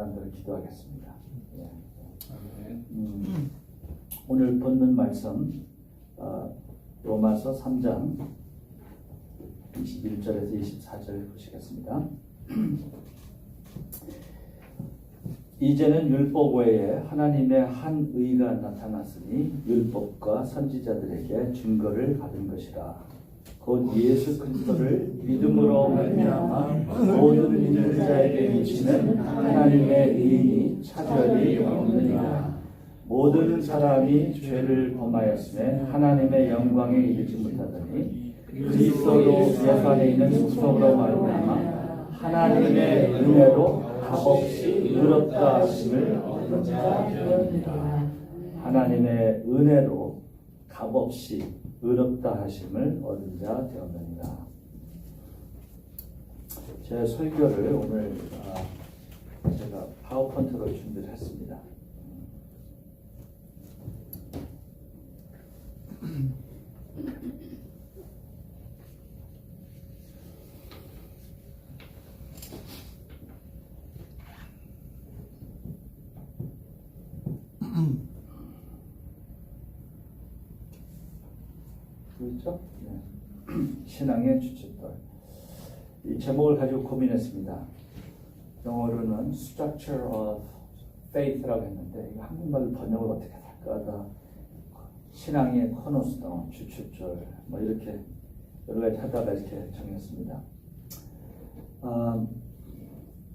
사람들을 기도하겠습니다. 예. 오늘 본문 말씀 로마서 3장 21절에서 24절 보시겠습니다. 이제는 율법 외에 하나님의 한 의가 나타났으니 율법과 선지자들에게 증거를 받은 것이라. 곧 예수 그리스도를 믿음으로 말미암아 모든 믿는 자에게 미치는 하나님의 의인이 차별이 없느니라. 모든 사람이 죄를 범하였음에 하나님의 영광에 이르지 못하더니 그리스도로 예산에 있는 속성으로 말미암아 하나님의 은혜로 값없이 의롭다 하심을 얻은 자 되었느니라. 하나님의 은혜로 값없이 의롭다 하심을 얻은 자 되었느니라. 제 설교를 오늘 제가 파워포인트로 준비를 했습니다. 그렇죠? 네. 신앙의 주춧돌. 이 제목을 가지고 고민했습니다. 영어로는 Structure of Faith라고 했는데 이거 한국말로 번역을 어떻게 할까 하다 신앙의 코너스톤, 주춧돌 뭐 이렇게 여러 가지 하다가 이렇게 정했습니다.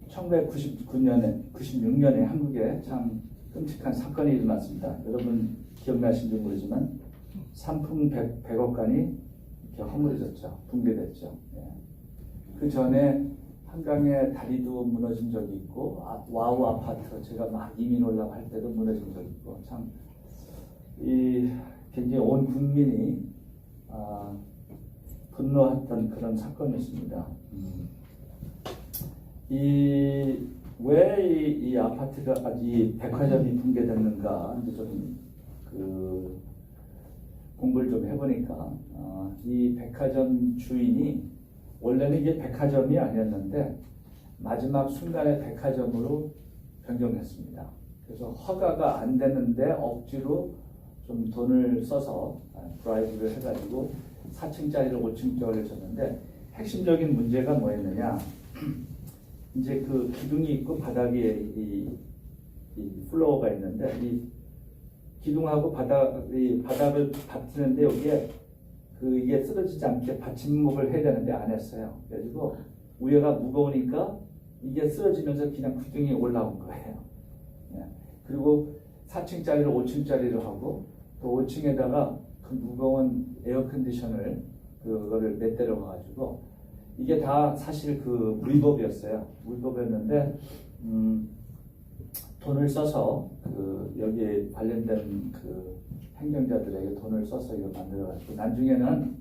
1999년에 96년에 한국에 참 끔찍한 사건이 일어났습니다. 여러분 기억나신지 모르지만 삼풍 100억간이 이렇게 허물어졌죠. 붕괴됐죠. 예. 그 전에 한강에 다리도 무너진 적이 있고 와우 아파트 제가 막 이민 올라고 할 때도 무너진 적이 있고 참 굉장히 온 국민이 분노했던 그런 사건이었습니다. 왜 이 아파트가 이 백화점이 붕괴됐는가 이제 좀 공부를 좀 해보니까 이 백화점 주인이 원래는 이게 백화점이 아니었는데 마지막 순간에 백화점으로 변경했습니다. 그래서 허가가 안 되는데 억지로 좀 돈을 써서 브라이브를 해가지고 4층짜리를 5층짜리를 줬는데 핵심적인 문제가 뭐였느냐? 이제 그 기둥이 있고 바닥에 이 플로어가 있는데 이 기둥하고 바닥을 받치는데 여기에 이게 쓰러지지 않게 받침목을 해야 되는데 안 했어요. 그래가지고 위에가 무거우니까 이게 쓰러지면서 그냥 기둥이 올라온 거예요. 예. 그리고 4층짜리를 5층짜리로 하고 또 5층에다가 그 무거운 에어컨디션을 그거를 냈대려 가지고 이게 다 사실 그 위법이었어요. 위법이었는데 돈을 써서 여기에 관련된 행정자들에게 돈을 써서 이거 만들어가지고 나중에는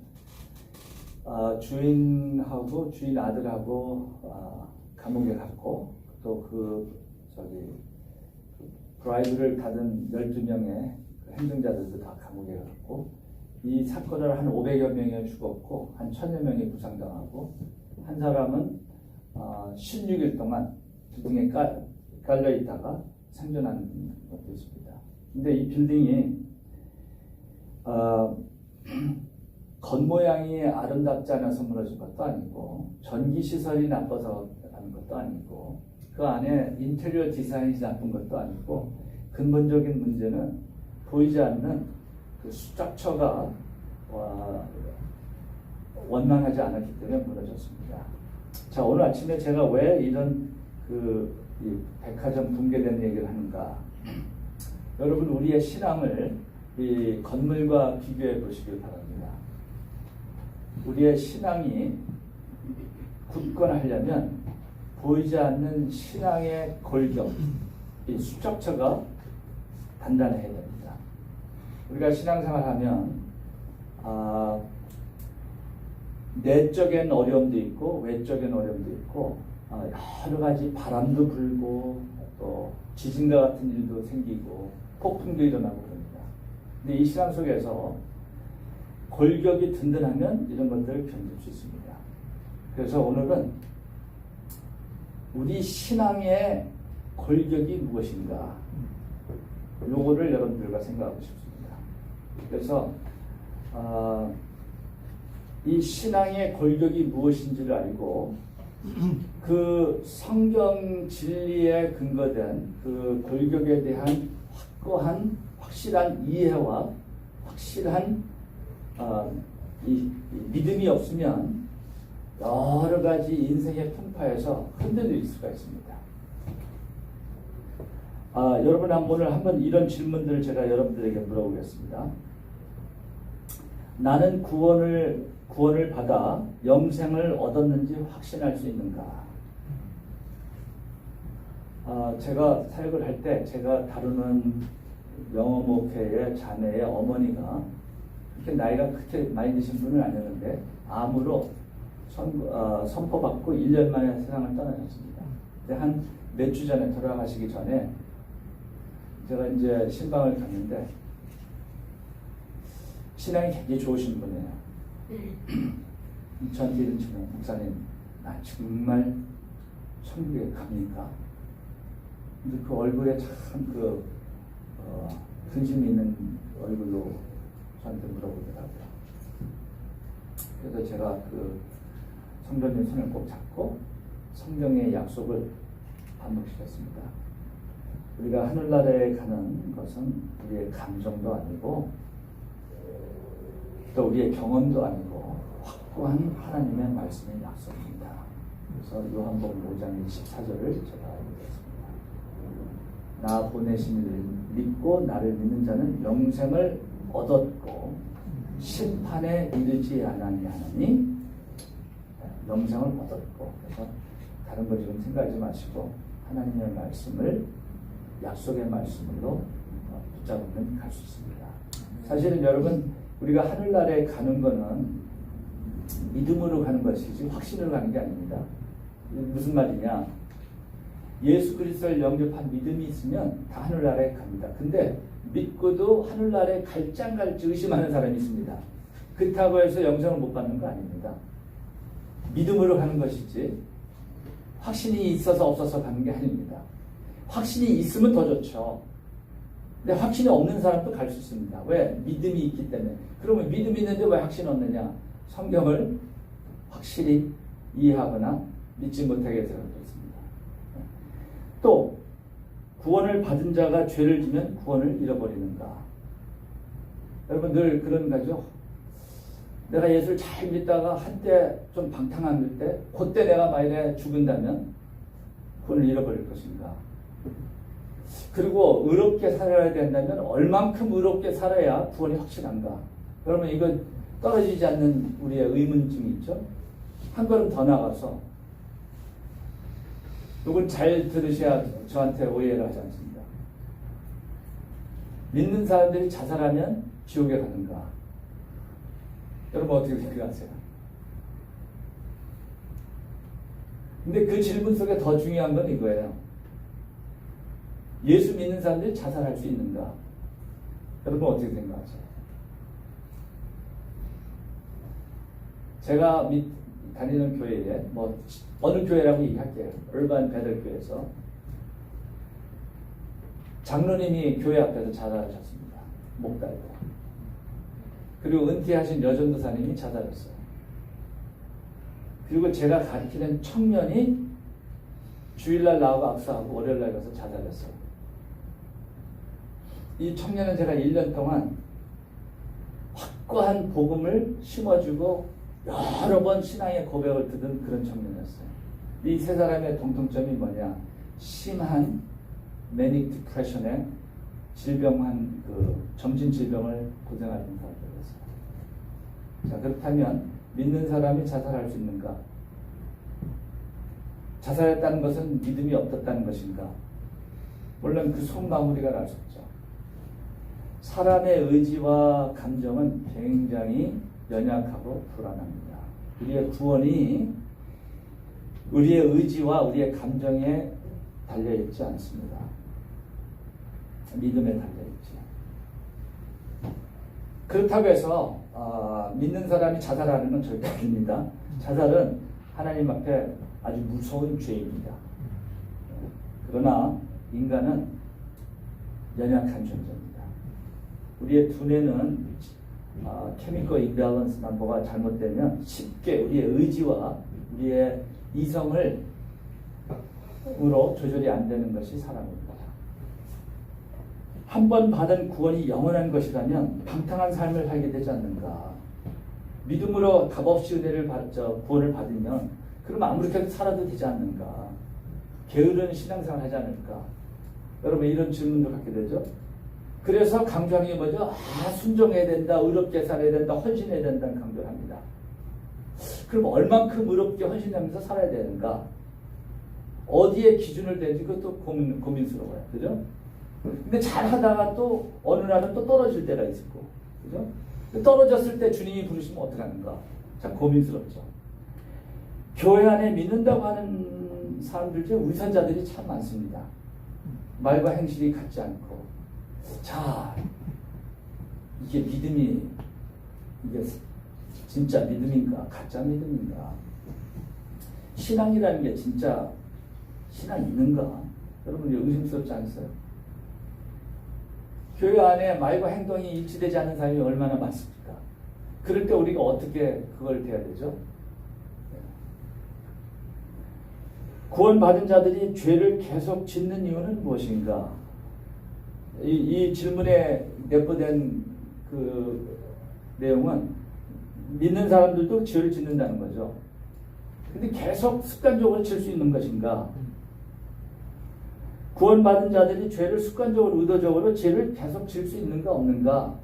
주인하고 주인 아들하고 감옥에 갔고 또 브라이브를 받은 12명의 행정자들도 다 감옥에 갔고 이 사건을 한 500여 명이 죽었고 한 1000여 명이 부상당하고 한 사람은 16일 동안 기둥에 깔려 있다가 생존한 것도 있습니다. 근데 이 빌딩이 겉모양이 아름답지 않아서 무너진 것도 아니고 전기시설이 나빠서 하는 것도 아니고 그 안에 인테리어 디자인이 나쁜 것도 아니고 근본적인 문제는 보이지 않는 그 스트럭처가 원만하지 않았기 때문에 무너졌습니다. 자, 오늘 아침에 제가 왜 이런 이 백화점 붕괴된 얘기를 하는가? 여러분 우리의 신앙을 이 건물과 비교해 보시길 바랍니다. 우리의 신앙이 굳건하려면 보이지 않는 신앙의 골격, 이 스트럭처가 단단해야 됩니다. 우리가 신앙생활하면 내적인 어려움도 있고 외적인 어려움도 있고 여러 가지 바람도 불고 또 지진과 같은 일도 생기고 폭풍도 일어나고 그럽니다. 근데 이 신앙 속에서 골격이 든든하면 이런 것들을 견딜 수 있습니다. 그래서 오늘은 우리 신앙의 골격이 무엇인가? 요거를 여러분들과 생각하고 싶습니다. 그래서 이 신앙의 골격이 무엇인지를 알고 그 성경 진리에 근거된 그 골격에 대한 확고한 확실한 이해와 확실한 이 믿음이 없으면 여러 가지 인생의 풍파에서 흔들릴 수가 있습니다. 여러분 오늘 한번 이런 질문들을 제가 여러분들에게 물어보겠습니다. 나는 구원을 받아 영생을 얻었는지 확신할 수 있는가? 제가 사역을 할 때 제가 다루는 영어 목회의 자매의 어머니가 그렇게 나이가 그렇게 많이 드신 분은 아니었는데 암으로 선포받고 1년 만에 세상을 떠나셨습니다. 한 몇 주 전에 돌아가시기 전에 제가 이제 신방을 갔는데 신앙이 굉장히 좋으신 분이에요. 저한테 이런 질문, 목사님, 나 정말 천국에 갑니까? 근데 그 얼굴에 참 근심 있는 얼굴로 저한테 물어보더라고요. 그래서 제가 그 성도님 손을 꼭 잡고 성경의 약속을 반복시켰습니다. 우리가 하늘나라에 가는 것은 우리의 감정도 아니고 또 우리의 경험도 아니고 확고한 하나님의 말씀의 약속입니다. 그래서 요한복음 5장 24절을 제가 읽겠습니다. 나 보내신 이를 믿고 나를 믿는 자는 영생을 얻었고 심판에 이르지 아니하나니 영생을 얻었고. 그래서 다른 거 지금 생각하지 마시고 하나님의 말씀을 약속의 말씀으로 붙잡으면 갈 수 있습니다. 사실은 여러분 우리가 하늘나라에 가는 거는 믿음으로 가는 것이지 확신으로 가는 게 아닙니다. 무슨 말이냐? 예수 그리스도를 영접한 믿음이 있으면 다 하늘나라에 갑니다. 근데 믿고도 하늘나라에 갈지 안 갈지 의심하는 사람이 있습니다. 그렇다고 해서 영생을 못 받는 거 아닙니다. 믿음으로 가는 것이지 확신이 있어서 없어서 가는 게 아닙니다. 확신이 있으면 더 좋죠. 근데 확신이 없는 사람도 갈 수 있습니다. 왜? 믿음이 있기 때문에. 그러면 믿음이 있는데 왜 확신이 없느냐? 성경을 확실히 이해하거나 믿지 못하게 해서 그렇습니다. 또 구원을 받은 자가 죄를 지면 구원을 잃어버리는가? 여러분 늘 그런 거죠. 내가 예수를 잘 믿다가 한때 좀 방탕한 때 그때 내가 만약에 죽은다면 구원을 잃어버릴 것인가? 그리고 의롭게 살아야 된다면 얼만큼 의롭게 살아야 구원이 확실한가? 그러면 이거 떨어지지 않는 우리의 의문점이 있죠. 한 걸음 더 나가서 이건 잘 들으셔야 저한테 오해를 하지 않습니다. 믿는 사람들이 자살하면 지옥에 가는가? 여러분 어떻게 생각하세요? 근데 그 질문 속에 더 중요한 건 이거예요. 예수 믿는 사람들이 자살할 수 있는가? 여러분 어떻게 생각하세요? 제가 다니는 교회에 뭐 어느 교회라고 얘기할게요. 얼반 베들 교회에서 장로님이 교회 앞에서 자살하셨습니다. 목 달고. 그리고 은퇴하신 여전도사님이 자살했어요. 그리고 제가 가르치는 청년이 주일날 나오고 악수하고 월요일날 가서 자살했어요. 이 청년은 제가 1년 동안 확고한 복음을 심어주고 여러 번 신앙의 고백을 듣은 그런 청년이었어요. 이 세 사람의 공통점이 뭐냐? 심한 매닉 디프레션에 질병한 정신 질병을 고생하는 사람들이었어요. 자, 그렇다면 믿는 사람이 자살할 수 있는가? 자살했다는 것은 믿음이 없었다는 것인가? 물론 그 속마무리가 날 수 있죠. 사람의 의지와 감정은 굉장히 연약하고 불안합니다. 우리의 구원이 우리의 의지와 우리의 감정에 달려있지 않습니다. 믿음에 달려있지. 그렇다고 해서 믿는 사람이 자살하는 건 절대 아닙니다. 자살은 하나님 앞에 아주 무서운 죄입니다. 그러나 인간은 연약한 존재입니다. 우리의 두뇌는 케미컬 임밸런스나 뭐가 잘못되면 쉽게 우리의 의지와 우리의 이성을 으로 조절이 안 되는 것이 사람입니다. 한 번 받은 구원이 영원한 것이라면 방탕한 삶을 살게 되지 않는가. 믿음으로 값없이 은혜를 구원을 받으면 그럼 아무렇게도 살아도 되지 않는가. 게으른 신앙생활 하지 않을까. 여러분 이런 질문도 갖게 되죠. 그래서 강조하는 게 뭐죠? 순종해야 된다, 의롭게 살아야 된다, 헌신해야 된다는 강조를 합니다. 그럼 얼만큼 의롭게 헌신하면서 살아야 되는가? 어디에 기준을 대는지 그것도 고민스러워요. 그죠? 근데 잘 하다가 또 어느 날은 또 떨어질 때가 있고, 그죠? 떨어졌을 때 주님이 부르시면 어떡하는가? 참 고민스럽죠. 교회 안에 믿는다고 하는 사람들 중에 위선자들이 참 많습니다. 말과 행실이 같지 않고. 자, 이게 믿음이, 이게 진짜 믿음인가? 가짜 믿음인가? 신앙이라는 게 진짜 신앙 있는가? 여러분 의심스럽지 않으세요? 교회 안에 말과 행동이 일치되지 않는 사람이 얼마나 많습니까? 그럴 때 우리가 어떻게 그걸 해야 되죠? 구원받은 자들이 죄를 계속 짓는 이유는 무엇인가? 이 질문에 내포된 그 내용은 믿는 사람들도 죄를 짓는다는 거죠. 근데 계속 습관적으로 질 수 있는 것인가? 구원받은 자들이 죄를 습관적으로 의도적으로 죄를 계속 질 수 있는가 없는가?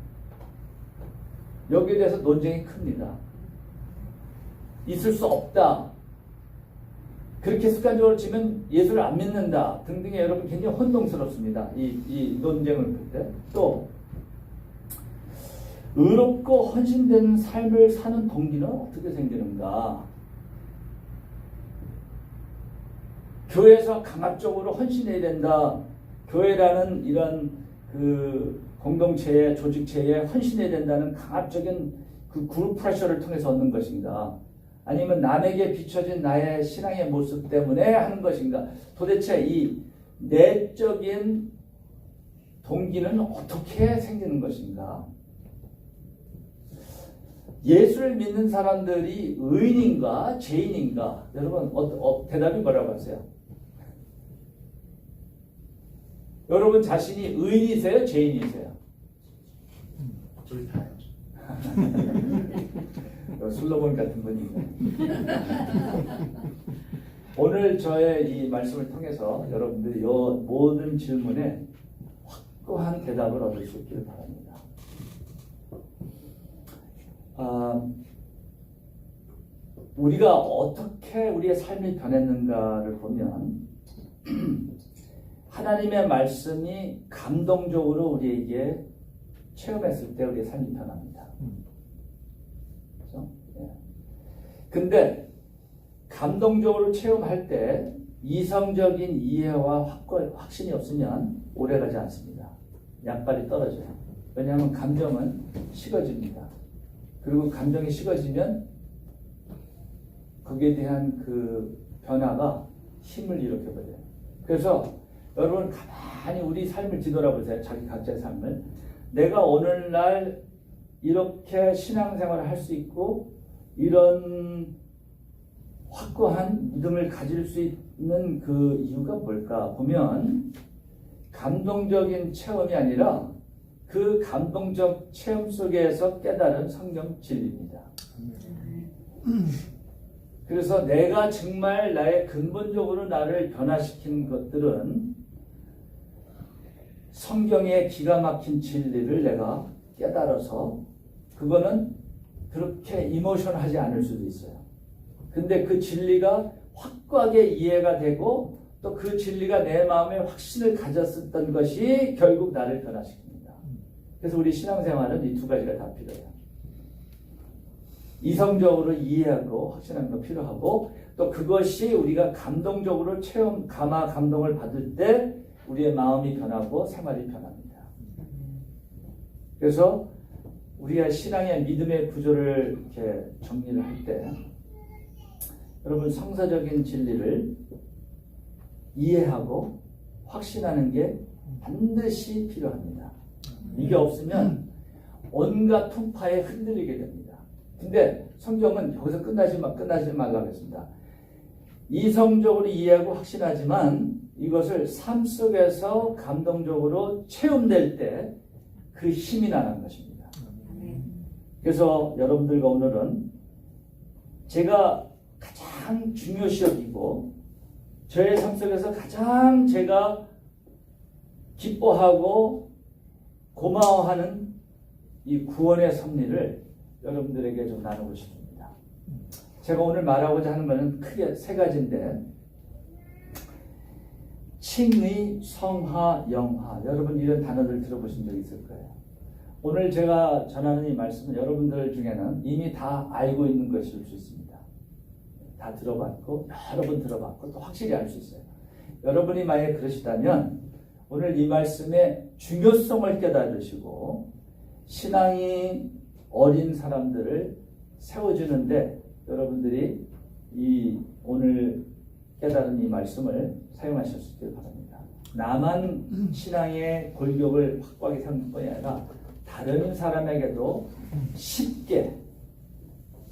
여기에 대해서 논쟁이 큽니다. 있을 수 없다. 그렇게 습관적으로 지면 예수를 안 믿는다. 등등의 여러분 굉장히 혼동스럽습니다. 이 논쟁을 볼 때. 또 의롭고 헌신된 삶을 사는 동기는 어떻게 생기는가? 교회에서 강압적으로 헌신해야 된다. 교회라는 이런 그 공동체의 조직체에 헌신해야 된다는 강압적인 그 그룹 프레셔를 통해서 얻는 것인가? 아니면 남에게 비춰진 나의 신앙의 모습 때문에 하는 것인가? 도대체 이 내적인 동기는 어떻게 생기는 것인가? 예수를 믿는 사람들이 의인인가 죄인인가? 여러분 대답이 뭐라고 하세요? 여러분 자신이 의인이세요? 죄인이세요? 둘 다요. 슬로건 같은 분이네. 오늘 저의 이 말씀을 통해서 여러분들이 이 모든 질문에 확고한 대답을 얻을 수 있기를 바랍니다. 우리가 어떻게 우리의 삶이 변했는가를 보면 하나님의 말씀이 감동적으로 우리에게 체험했을 때 우리의 삶이 변합니다. 그렇죠? 예. 근데 감동적으로 체험할 때 이성적인 이해와 확신이 없으면 오래가지 않습니다. 약발이 떨어져요. 왜냐하면 감정은 식어집니다. 그리고 감정이 식어지면 거기에 대한 그 변화가 힘을 일으켜버려요. 그래서 여러분 가만히 우리 삶을 뒤돌아보세요. 자기 각자의 삶을. 내가 오늘날 이렇게 신앙생활을 할 수 있고 이런 확고한 믿음을 가질 수 있는 그 이유가 뭘까 보면 감동적인 체험이 아니라 그 감동적 체험 속에서 깨달은 성경 진리입니다. 그래서 내가 정말 나의 근본적으로 나를 변화시킨 것들은 성경의 기가 막힌 진리를 내가 깨달아서 그거는 그렇게 이모션하지 않을 수도 있어요. 근데 그 진리가 확고하게 이해가 되고 또 그 진리가 내 마음에 확신을 가졌었던 것이 결국 나를 변화시킵니다. 그래서 우리 신앙생활은 이 두 가지가 다 필요해요. 이성적으로 이해하고 확신하는 거 필요하고 또 그것이 우리가 감동적으로 감동을 받을 때 우리의 마음이 변하고 생활이 변합니다. 그래서 우리가 신앙의 믿음의 구조를 이렇게 정리를 할 때 여러분 성서적인 진리를 이해하고 확신하는 게 반드시 필요합니다. 이게 없으면 온갖 풍파에 흔들리게 됩니다. 근데 성경은 여기서 끝나지 말라고 했습니다. 이성적으로 이해하고 확신하지만 이것을 삶 속에서 감동적으로 체험될 때 그 힘이 나는 것입니다. 그래서 여러분들과 오늘은 제가 가장 중요시 여기고 저의 삶 속에서 가장 제가 기뻐하고 고마워하는 이 구원의 섭리를 여러분들에게 좀 나누고 싶습니다. 제가 오늘 말하고자 하는 것은 크게 세 가지인데, 칭의, 성화, 영화. 여러분 이런 단어들 들어보신 적 있을 거예요. 오늘 제가 전하는 이 말씀은 여러분들 중에는 이미 다 알고 있는 것일 수 있습니다. 다 들어봤고 여러 번 들어봤고 또 확실히 알 수 있어요. 여러분이 만약에 그러시다면 오늘 이 말씀의 중요성을 깨달으시고 신앙이 어린 사람들을 세워주는데 여러분들이 이 오늘 깨달은 이 말씀을 사용하셨을 바랍니다. 나만 신앙의 골격을 확고하게 세우는 뿐이 아니라 다른 사람에게도 쉽게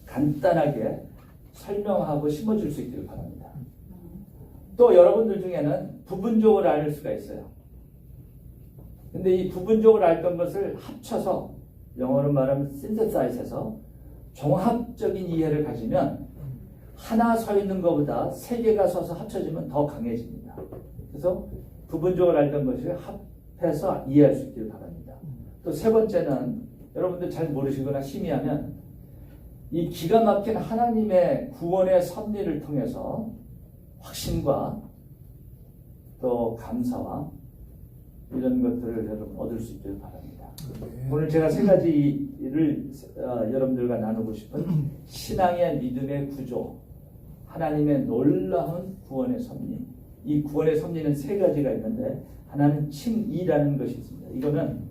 간단하게 설명하고 심어줄 수 있기를 바랍니다. 또 여러분들 중에는 부분적으로 알 수가 있어요. 근데 이 부분적으로 알던 것을 합쳐서 영어로 말하면 synthesize해서 종합적인 이해를 가지면 하나 서 있는 것보다 세 개가 서서 합쳐지면 더 강해집니다. 그래서 부분적으로 알던 것을 합해서 이해할 수 있기를 바랍니다. 또 세 번째는 여러분들 잘 모르시거나 희미하면 이 기가 막힌 하나님의 구원의 섭리를 통해서 확신과 또 감사와 이런 것들을 여러분 얻을 수 있기를 바랍니다. 오늘 제가 세 가지를 여러분들과 나누고 싶은 신앙의 믿음의 구조, 하나님의 놀라운 구원의 섭리. 이 구원의 섭리는 세 가지가 있는데 하나는 칭의라는 것이 있습니다. 이거는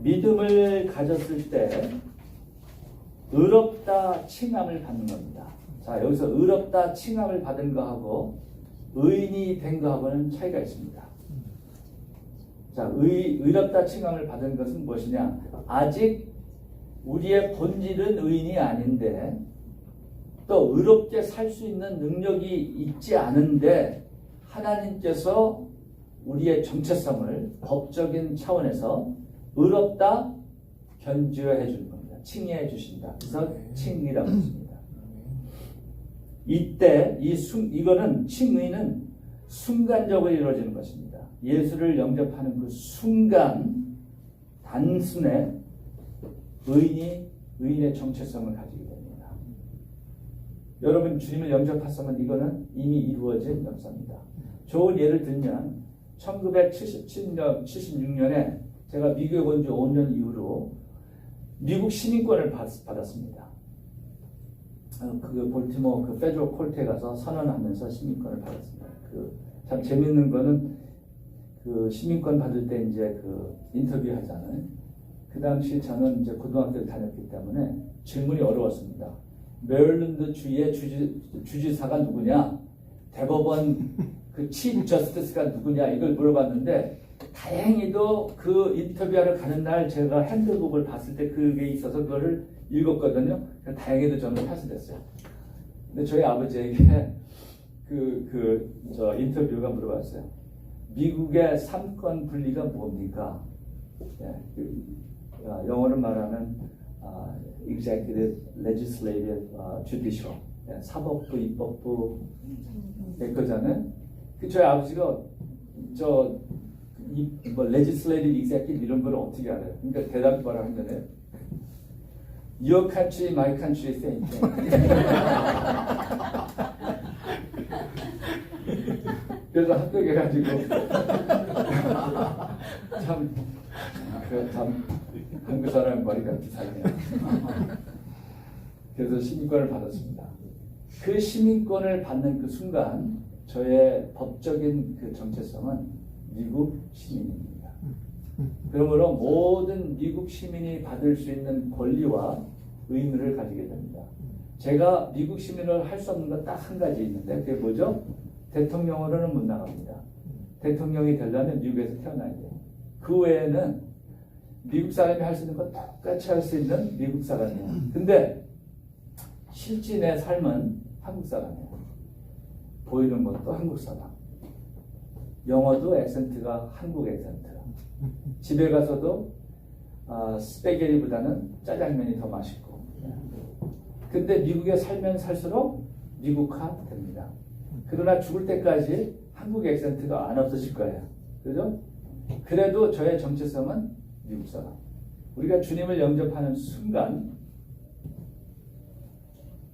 믿음을 가졌을 때 의롭다 칭함을 받는 겁니다. 자, 여기서 의롭다 칭함을 받은 거하고 의인이 된 거하고는 차이가 있습니다. 자, 의롭다 칭함을 받은 것은 무엇이냐? 아직 우리의 본질은 의인이 아닌데 또 의롭게 살 수 있는 능력이 있지 않은데 하나님께서 우리의 정체성을 법적인 차원에서 의롭다 견지해 주는 겁니다. 칭의해 주신다. 그래서 칭의라고 했습니다. 이때 이거는 칭의는 순간적으로 이루어지는 것입니다. 예수를 영접하는 그 순간 단순에 의인의 정체성을 가지게 됩니다. 여러분 주님을 영접했으면 이거는 이미 이루어진 역사입니다. 좋은 예를 들면 1976년에 제가 미국에 온 지 5년 이후로 미국 시민권을 받았습니다. 그 볼티모어 그 페더럴 콜트에 가서 선언하면서 시민권을 받았습니다. 참 재밌는 거는 그 시민권 받을 때 이제 그 인터뷰 하잖아요. 그 당시 저는 이제 고등학교를 다녔기 때문에 질문이 어려웠습니다. 메릴랜드 주의 주지사가 누구냐? 대법원 그 치프 저스티스가 누구냐? 이걸 물어봤는데 다행히도 그 인터뷰하러 가는 날 제가 핸드북을 봤을 때 그게 있어서 그거를 읽었거든요. 다행히도 저는 패스됐어요. 근데 저희 아버지에게 저 인터뷰가 물어봤어요. 미국의 삼권 분리가 뭡니까? 영어로 말하면 executive, legislative, judicial. 사법부, 입법부 그거잖아요. 저희 아버지가 legislative, executive 이런 걸 어떻게 알아요? 그러니까 대답이 뭐라 한 거네요. Your country, my country, same thing. 그래서 합격해가지고 참 한국 사람 머리가 비싸네요. 그래서 시민권을 받았습니다. 그 시민권을 받는 그 순간 저의 법적인 그 정체성은 미국 시민입니다. 그러므로 모든 미국 시민이 받을 수 있는 권리와 의무를 가지게 됩니다. 제가 미국 시민을 할 수 없는 건 딱 한 가지 있는데 그게 뭐죠? 대통령으로는 못 나갑니다. 대통령이 되려면 미국에서 태어나야 돼요. 그 외에는 미국 사람이 할 수 있는 거 똑같이 할 수 있는 미국 사람이에요. 근데 실제 삶은 한국 사람이에요. 보이는 것도 한국 사람. 영어도 액센트가 한국 액센트. 집에 가서도 스파게티보다는 짜장면이 더 맛있고. 근데 미국에 살면 살수록 미국화 됩니다. 그러나 죽을 때까지 한국 액센트가 안 없어질 거예요. 그죠? 그래도 저의 정체성은 미국 사람. 우리가 주님을 영접하는 순간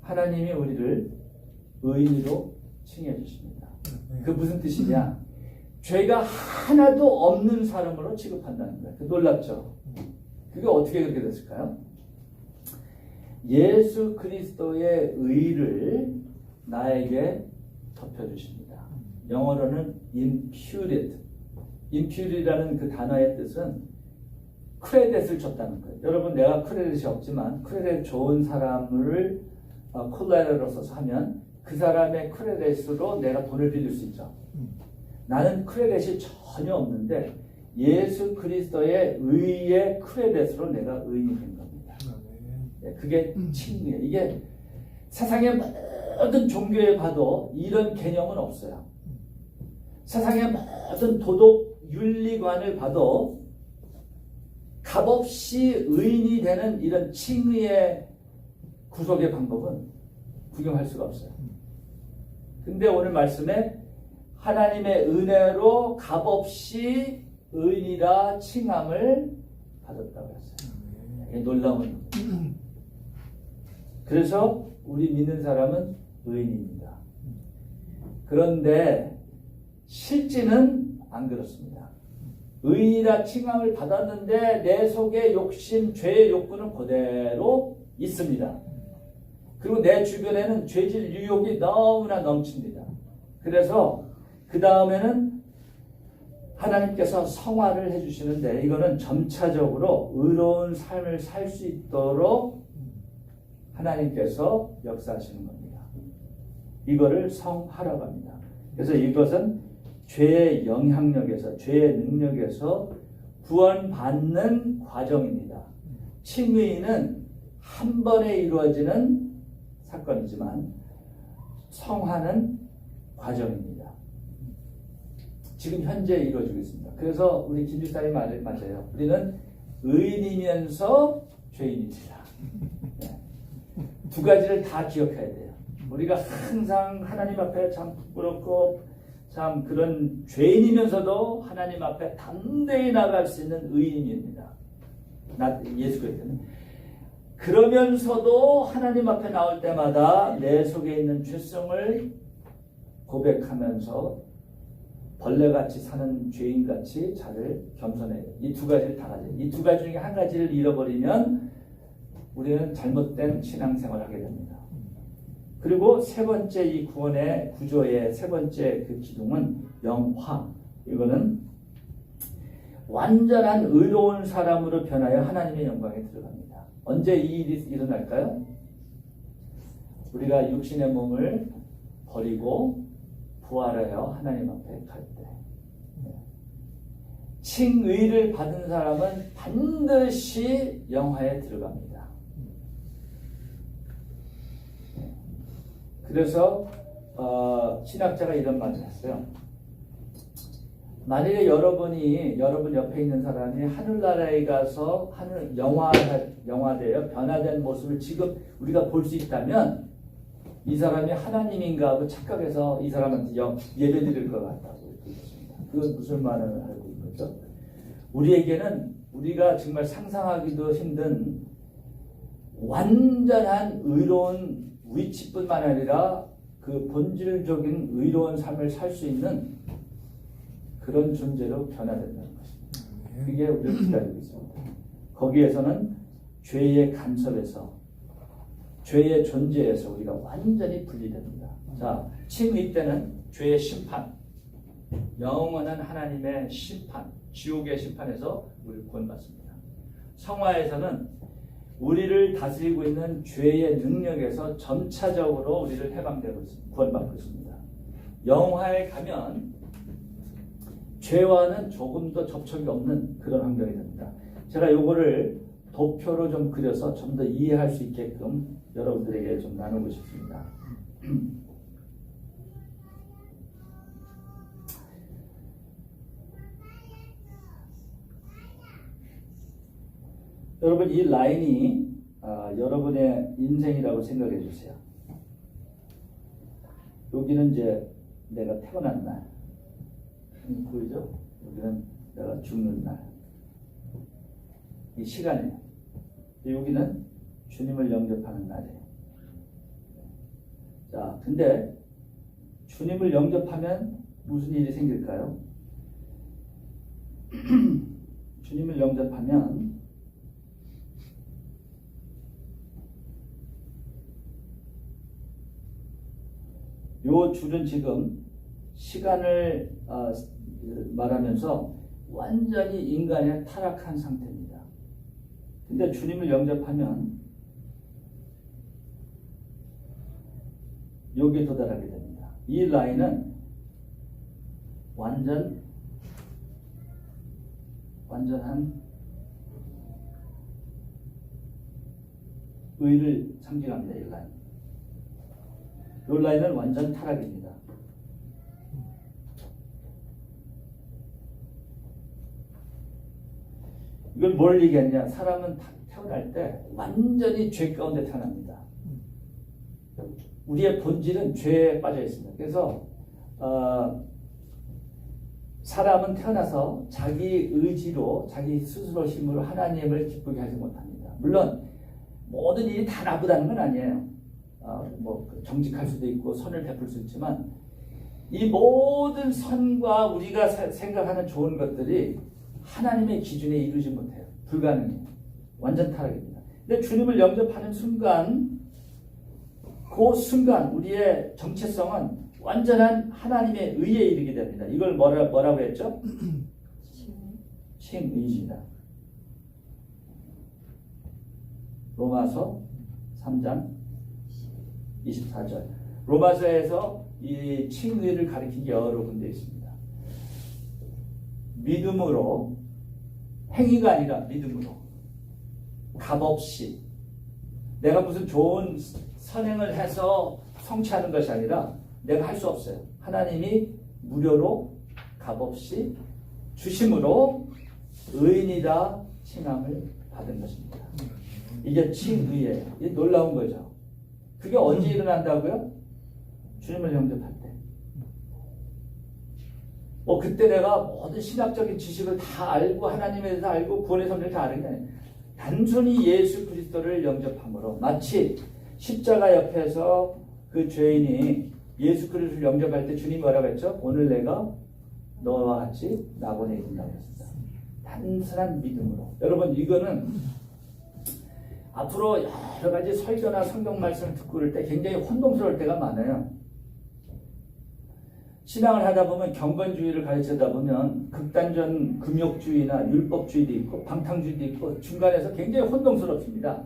하나님이 우리를 의인으로 칭해 주십니다. 그 무슨 뜻이냐? 죄가 하나도 없는 사람으로 취급한다는 거예요. 놀랍죠? 그게 어떻게 그렇게 됐을까요? 예수 그리스도의 의를 나에게 덮여주십니다. 영어로는 imputed. impured라는 그 단어의 뜻은 크레딧을 줬다는 거예요. 여러분, 내가 크레딧이 없지만 크레딧 좋은 사람을 콜라이러로 써서 하면 그 사람의 크레딧으로 내가 돈을 빌릴 수 있죠. 나는 크레딧이 전혀 없는데 예수 그리스도의 의의 크레딧으로 내가 의인이 된 겁니다. 그게 칭의예요. 이게 세상의 모든 종교에 봐도 이런 개념은 없어요. 세상의 모든 도덕 윤리관을 봐도 값없이 의인이 되는 이런 칭의의 구속의 방법은 구경할 수가 없어요. 근데 오늘 말씀에 하나님의 은혜로 값없이 의인이라 칭함을 받았다고 했어요. 이게 놀라운. 그래서 우리 믿는 사람은 의인입니다. 그런데 실제는 안 그렇습니다. 의인이라 칭함을 받았는데 내 속에 욕심, 죄의 욕구는 그대로 있습니다. 그리고 내 주변에는 죄질 유혹이 너무나 넘칩니다. 그래서 그 다음에는 하나님께서 성화를 해주시는데 이거는 점차적으로 의로운 삶을 살 수 있도록 하나님께서 역사하시는 겁니다. 이거를 성화라고 합니다. 그래서 이것은 죄의 영향력에서, 죄의 능력에서 구원받는 과정입니다. 칭의는 한 번에 이루어지는 사건이지만 성화는 과정입니다. 지금 현재 이루어지고 있습니다. 그래서 우리 김집사님 말을 맞아요. 우리는 의인이면서 죄인입니다. 네. 두 가지를 다 기억해야 돼요. 우리가 항상 하나님 앞에 참 부끄럽고 참 그런 죄인이면서도 하나님 앞에 담대히 나갈 수 있는 의인입니다. 예수 그리스도는. 그러면서도 하나님 앞에 나올 때마다 내 속에 있는 죄성을 고백하면서 벌레같이 사는 죄인같이 자를 겸손해야 돼요. 이 두 가지를 다 가져요. 이 두 가지 중에 한 가지를 잃어버리면 우리는 잘못된 신앙생활을 하게 됩니다. 그리고 세 번째 이 구원의 구조의 세 번째 그 기둥은 영화. 이거는 완전한 의로운 사람으로 변하여 하나님의 영광에 들어갑니다. 언제 이 일이 일어날까요? 우리가 육신의 몸을 버리고 부활하여 하나님 앞에 갈 때. 칭의를 받은 사람은 반드시 영화에 들어갑니다. 그래서 신학자가 이런 말을 했어요. 만일에 여러분 옆에 있는 사람이 하늘나라에 가서 영화되어 변화된 모습을 지금 우리가 볼 수 있다면 이 사람이 하나님인가 하고 착각해서 이 사람한테 예배드릴 것 같다고 얘기했습니다. 그건 무슨 말을 알고 있는 거죠? 우리에게는 우리가 정말 상상하기도 힘든 완전한 의로운 위치뿐만 아니라 그 본질적인 의로운 삶을 살 수 있는 그런 존재로 변화된다는 것입니다. 그게 우리를 기다리고 있습니다. 거기에서는 죄의 간섭에서, 죄의 존재에서 우리가 완전히 분리됩니다. 자, 칭의 때는 죄의 심판, 영원한 하나님의 심판, 지옥의 심판에서 우리를 구원받습니다. 성화에서는 우리를 다스리고 있는 죄의 능력에서 점차적으로 우리를 해방되고 있습니다. 구원받고 있습니다. 영화에 가면 죄와는 조금 더 접촉이 없는 그런 환경이 됩니다. 제가 요거를 도표로 좀 그려서 좀 더 이해할 수 있게끔 여러분들에게 좀 나누고 싶습니다. 여러분 이 라인이 여러분의 인생이라고 생각해 주세요. 여기는 이제 내가 태어난 날, 보이죠? 여기는 내가 죽는 날, 이 시간이에요. 여기는 주님을 영접하는 날이에요. 자, 근데 주님을 영접하면 무슨 일이 생길까요? 주님을 영접하면 요 줄은 지금 시간을 말하면서 완전히 인간의 타락한 상태입니다. 근데 주님을 영접하면 여기에 도달하게 됩니다. 이 라인은 완전한 의를 상징합니다. 이 라인. 이 라인은 완전 타락입니다. 이걸 뭘 얘기하냐? 사람은 태어날 때 완전히 죄 가운데 태어납니다. 우리의 본질은 죄에 빠져 있습니다. 그래서 사람은 태어나서 자기 의지로, 자기 스스로 힘으로 하나님을 기쁘게 하지 못합니다. 물론 모든 일이 다 나쁘다는 건 아니에요. 뭐 정직할 수도 있고 선을 베풀 수 있지만 이 모든 선과 우리가 생각하는 좋은 것들이 하나님의 기준에 이르지 못해요. 불가능해요. 완전 타락입니다. 근데 주님을 영접하는 순간, 그 순간 우리의 정체성은 완전한 하나님의 의에 이르게 됩니다. 이걸 뭐라고 했죠? 칭의입니다. 로마서 3장 24절. 로마서에서 이 칭의를 가리킨 게 여러 군데 있습니다. 믿음으로, 행위가 아니라 믿음으로, 값없이, 내가 무슨 좋은 선행을 해서 성취하는 것이 아니라 내가 할 수 없어요. 하나님이 무료로 값없이 주심으로 의인이라 칭함을 받은 것입니다. 이게 칭의예요. 이게 놀라운 거죠. 그게 언제 일어난다고요? 주님을 영접할 때. 그때 내가 모든 신학적인 지식을 다 알고 하나님에 대해서 알고 구원의 섭리를 다 아는 게 아니에요. 단순히 예수 그리스도를 영접함으로, 마치 십자가 옆에서 그 죄인이 예수 그리스도를 영접할 때 주님이 뭐라고 했죠? 오늘 내가 너와 같이 낙원에 이른다고 했습니다. 단순한 믿음으로. 여러분 이거는 앞으로 여러 가지 설교나 성경 말씀을 듣고 그럴 때 굉장히 혼동스러울 때가 많아요. 신앙을 하다 보면 경건주의를 가르치다 보면 극단적 금욕주의나 율법주의도 있고 방탕주의도 있고 중간에서 굉장히 혼동스럽습니다.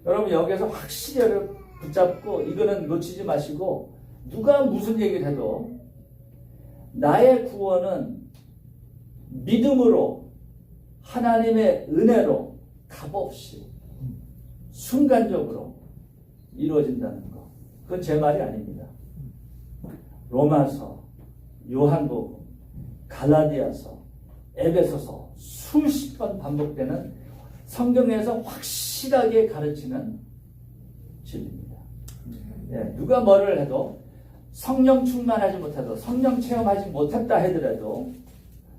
여러분 여기서 확실히 붙잡고 이거는 놓치지 마시고, 누가 무슨 얘기를 해도 나의 구원은 믿음으로, 하나님의 은혜로, 값없이 순간적으로 이루어진다는 거. 그건 제 말이 아닙니다. 로마서, 요한복음, 갈라디아서, 에베소서 수십 번 반복되는 성경에서 확실하게 가르치는 진리입니다. 누가 뭐를 해도, 성령 충만하지 못해도, 성령 체험하지 못했다 하더라도,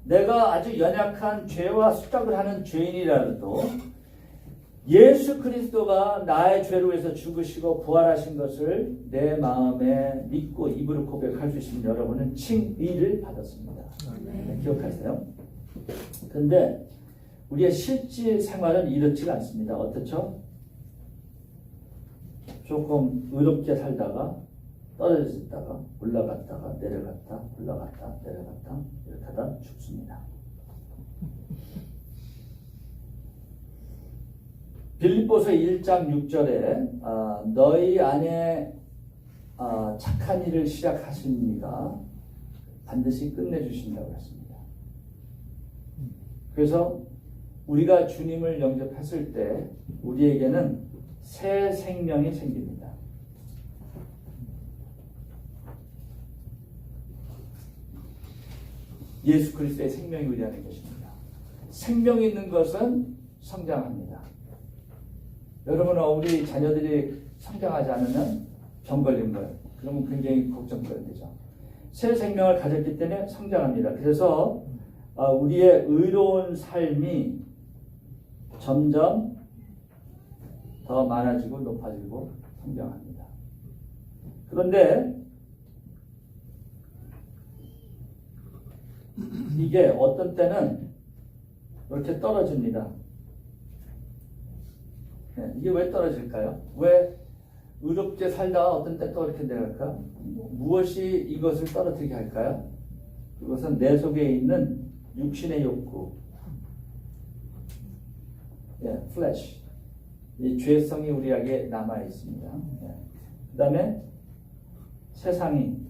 내가 아주 연약한 죄와 수작을 하는 죄인이라도 예수 그리스도가 나의 죄로 해서 죽으시고 부활하신 것을 내 마음에 믿고 입으로 고백할 수 있으면 여러분은 칭의를 받았습니다. 기억하세요. 그런데 우리의 실제 생활은 이렇지가 않습니다. 어떻죠? 조금 의롭게 살다가 떨어졌다가 올라갔다가 내려갔다 올라갔다 내려갔다 이렇게 하다 죽습니다. 빌립보서 1장 6절에 너희 안에 착한 일을 시작하신 이가 반드시 끝내주신다고 했습니다. 그래서 우리가 주님을 영접했을 때 우리에게는 새 생명이 생깁니다. 예수 그리스도의 생명이 우리 안에 것입니다. 생명이 있는 것은 성장합니다. 여러분, 우리 자녀들이 성장하지 않으면 병 걸린 거예요. 그러면 굉장히 걱정거리가 되죠. 새 생명을 가졌기 때문에 성장합니다. 그래서 우리의 의로운 삶이 점점 더 많아지고 높아지고 성장합니다. 그런데 이게 어떤 때는 이렇게 떨어집니다. 이게 왜 떨어질까요? 왜 의롭게 살다가 어떤 때 또 이렇게 내려갈까? 무엇이 이것을 떨어뜨리게 할까요? 그것은 내 속에 있는 육신의 욕구, flesh, 이 죄성이 우리에게 남아 있습니다. 그 다음에 세상의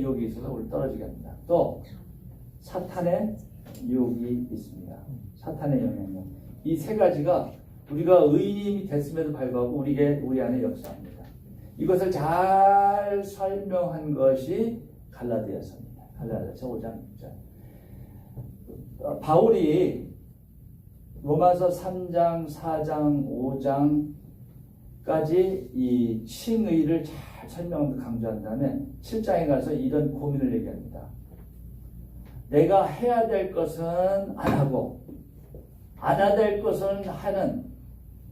유혹이 있어서 우리 떨어지게 합니다. 또 사탄의 유혹이 있습니다. 사탄의 영향력. 이 세 가지가 우리가 의인이 됐음에도 불구하고 우리 안에 역사합니다. 이것을 잘 설명한 것이 갈라디아서입니다. 갈라디아서 5장 6절. 바울이 로마서 3장, 4장, 5장까지 이 칭의를 잘 설명하면서 강조한 다음에 7장에 가서 이런 고민을 얘기합니다. 내가 해야 될 것은 안 하고 안 해야 될 것은 하는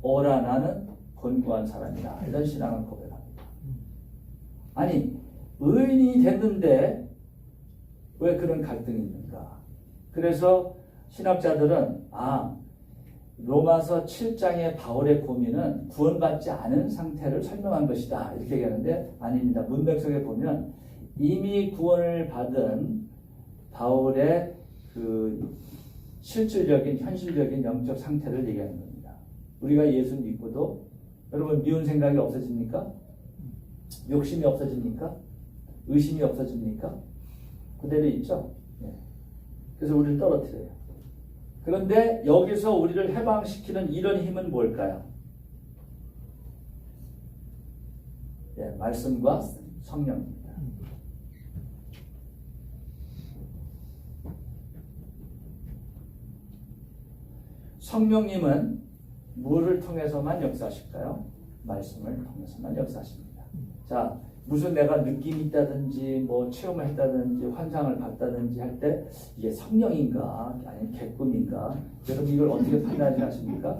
오라 나는 권고한 사람이다. 이런 신앙을 고백합니다. 아니, 의인이 됐는데 왜 그런 갈등이 있는가? 그래서 신학자들은 로마서 7장의 바울의 고민은 구원받지 않은 상태를 설명한 것이다. 이렇게 얘기하는데 아닙니다. 문맥 속에 보면 이미 구원을 받은 바울의 그 실질적인 현실적인 영적 상태를 얘기하는 겁니다. 우리가 예수 믿고도 여러분 미운 생각이 없어집니까? 욕심이 없어집니까? 의심이 없어집니까? 그대로 있죠. 그래서 우리를 떨어뜨려요. 그런데 여기서 우리를 해방시키는 이런 힘은 뭘까요? 말씀과 성령입니다. 성령님은 뭐를 통해서만 역사하실까요? 말씀을 통해서만 역사하십니다. 자, 무슨 내가 느낌이 있다든지 뭐 체험을 했다든지 환상을 봤다든지 할 때 이게 성령인가 아니면 객꿈인가, 여러분 이걸 어떻게 판단하십니까?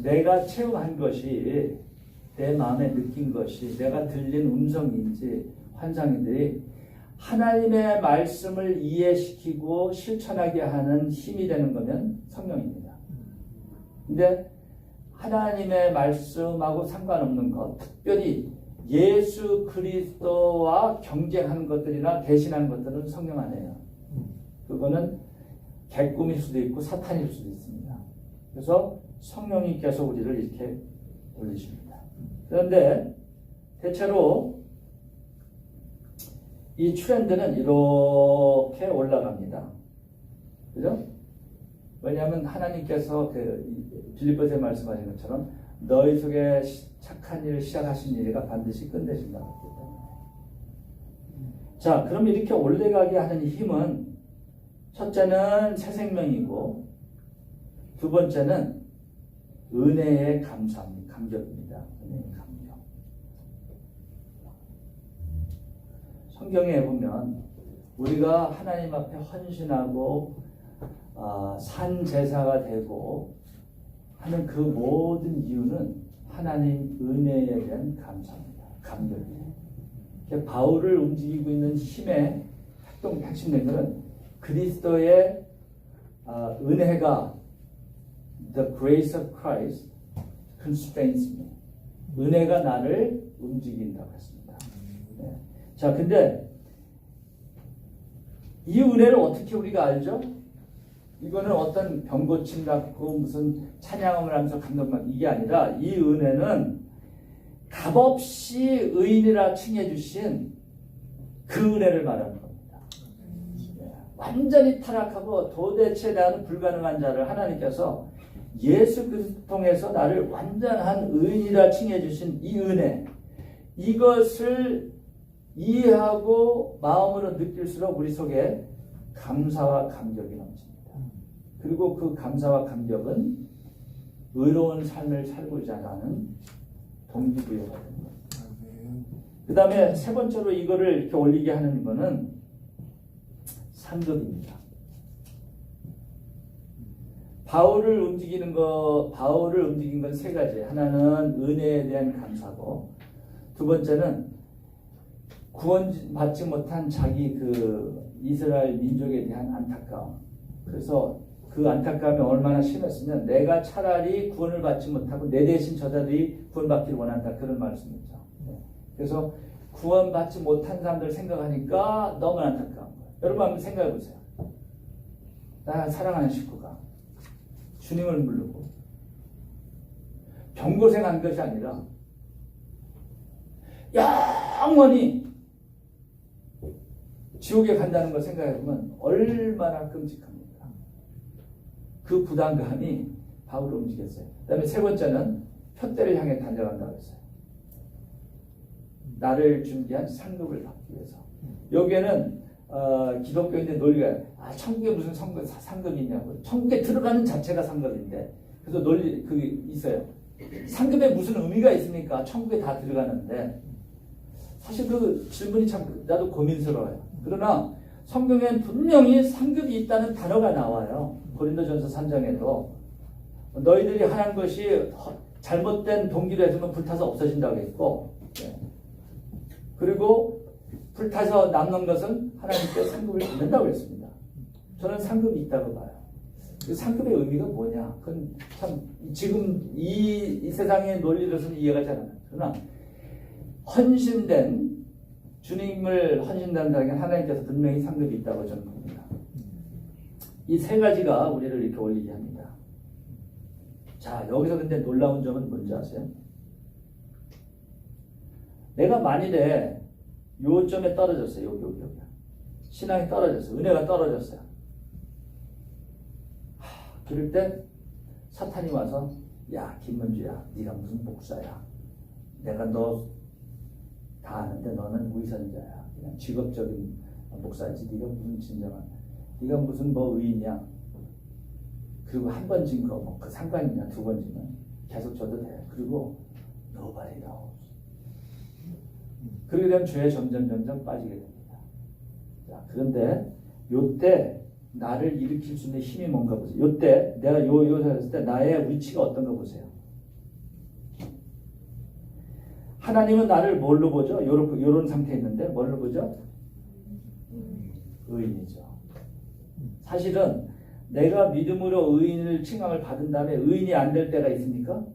내가 체험한 것이 내 마음에 느낀 것이 내가 들린 음성인지 환상인지 하나님의 말씀을 이해시키고 실천하게 하는 힘이 되는 거면 성령입니다. 근데 하나님의 말씀하고 상관없는 것, 특별히 예수 그리스도와 경쟁하는 것들이나 대신하는 것들은 성령 아니에요. 그거는 객꿈일 수도 있고 사탄일 수도 있습니다. 그래서 성령님께서 우리를 이렇게 올리십니다. 그런데 대체로 이 트렌드는 이렇게 올라갑니다. 그죠? 왜냐하면 하나님께서 빌립보서에 말씀하신 것처럼 너희 속에 착한 일을 시작하신 일이가 반드시 끝내신다고 했기 때문에. 자, 그럼 이렇게 올라가게 하는 힘은 첫째는 새 생명이고 두 번째는 은혜의 감격입니다. 은혜의 감격. 성경에 보면 우리가 하나님 앞에 헌신하고 산 제사가 되고 하는 그 모든 이유는 하나님 은혜에 대한 감사입니다. 감격이에요. 바울을 움직이고 있는 힘의 핵심 내용은 그리스도의 은혜가 The grace of Christ constrains me. 은혜가 나를 움직인다고 했습니다. 네. 자, 근데 이 은혜를 어떻게 우리가 알죠? 이거는 어떤 병고침 같고 무슨 찬양을 하면서 감동받는 이게 아니라 이 은혜는 값없이 의인이라 칭해 주신 그 은혜를 말하는 겁니다. 완전히 타락하고 도대체 나는 불가능한 자를 하나님께서 예수 그리스도 통해서 나를 완전한 의인이라 칭해 주신 이 은혜, 이것을 이해하고 마음으로 느낄수록 우리 속에 감사와 감격이 넘칩니다. 그리고 그 감사와 감격은 의로운 삶을 살고자 하는 동기부여가 됩니다. 그 다음에 세 번째로 이거를 이렇게 올리게 하는 거는 상급입니다. 바울을 움직인 건 세 가지. 하나는 은혜에 대한 감사고, 두 번째는 구원받지 못한 자기 그 이스라엘 민족에 대한 안타까움. 그래서 그 안타까움이 얼마나 심했으면 내가 차라리 구원을 받지 못하고 내 대신 저자들이 구원받기를 원한다. 그런 말씀이죠. 그래서 구원받지 못한 사람들 생각하니까 너무 안타까운 거예요. 여러분 한번 생각해 보세요. 나 사랑하는 식구가 주님을 부르고 병고생한 것이 아니라 영원히 지옥에 간다는 걸 생각해보면 얼마나 끔찍합니까? 그 부담감이 바울을 움직였어요. 그 다음에 세 번째는 표대를 향해 달려간다고 했어요. 나를 준비한 상급을 받기 위해서. 여기에는 기독교인의 논리가 천국에 무슨 상급이 있냐고. 천국에 들어가는 자체가 상급인데, 그래서 논리 있어요. 상급에 무슨 의미가 있습니까? 천국에 다 들어가는데. 사실 그 질문이 참 나도 고민스러워요. 그러나 성경엔 분명히 상급이 있다는 단어가 나와요. 고린도전서 3장에도 너희들이 하는 것이 잘못된 동기로 해서는 불타서 없어진다고 했고, 그리고 불타서 남는 것은 하나님께 상급을 받는다고 했습니다. 저는 상급이 있다고 봐요. 그 상급의 의미가 뭐냐? 그건 참 지금 이 세상의 논리로서는 이해가 잘 안 돼요. 그러나 헌신된 주님을 헌신한다는 게 하나님께서 분명히 상급이 있다고 저는 봅니다. 이 세 가지가 우리를 이렇게 올리게 합니다. 자, 여기서 근데 놀라운 점은 뭔지 아세요? 내가 만일에 요점에 떨어졌어요. 여기. 신앙이 떨어졌어요. 은혜가 떨어졌어요. 그럴 때 사탄이 와서 야, 김문주야, 네가 무슨 목사야. 내가 너 다 아는데 너는 위선자야. 그냥 직업적인 목사지. 네가 무슨 진정한, 네가 무슨 뭐 의인이야. 그리고 한 번 진 거 뭐 그 상관이냐. 두 번 지면 계속 줘도 돼. 그리고 nobody knows. 그렇게 되면 죄에 점점 빠지게 됩니다. 자, 그런데 요때 나를 일으킬 수 있는 힘이 뭔가 보세요. 요때 내가 요새 했을 때 나의 위치가 어떤가 보세요. 하나님은 나를 뭘로 보죠? 요런 상태에 있는데 뭘로 보죠? 의인이죠. 사실은 내가 믿음으로 의인을 칭함을 받은 다음에 의인이 안 될 때가 있습니까?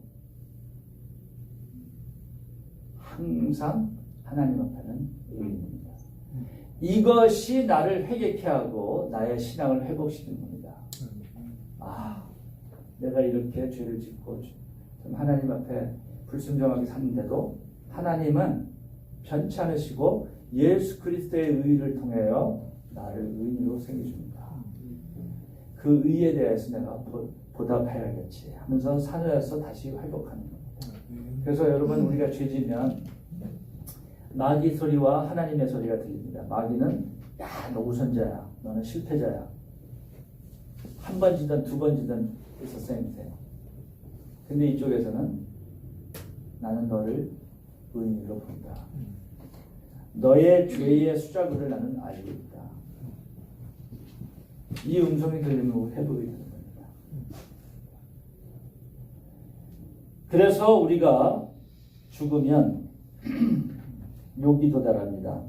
항상 하나님 앞에는 의인입니다. 이것이 나를 회개케 하고 나의 신앙을 회복시키는 겁니다. 내가 이렇게 죄를 짓고 좀 하나님 앞에 불순종하게 샀는데도 하나님은 편치 않으시고 예수 그리스도의 의를 통하여 나를 의인으로 세워줍니다. 그 의에 대해서 내가 보답해야겠지 하면서 산에서 다시 회복하는 겁니다. 그래서 여러분, 우리가 죄지면 마귀 소리와 하나님의 소리가 들립니다. 마귀는 야, 너 우선자야. 너는 실패자야. 한 번 지든 두 번 지든 it's the same thing. 근데 이쪽에서는 나는 너를 의인으로 본다. 너의 죄의 수작을 나는 알고 있다. 이 음성이 들리면 회복이 되는 겁니다. 그래서 우리가 죽으면 욕이 도달합니다.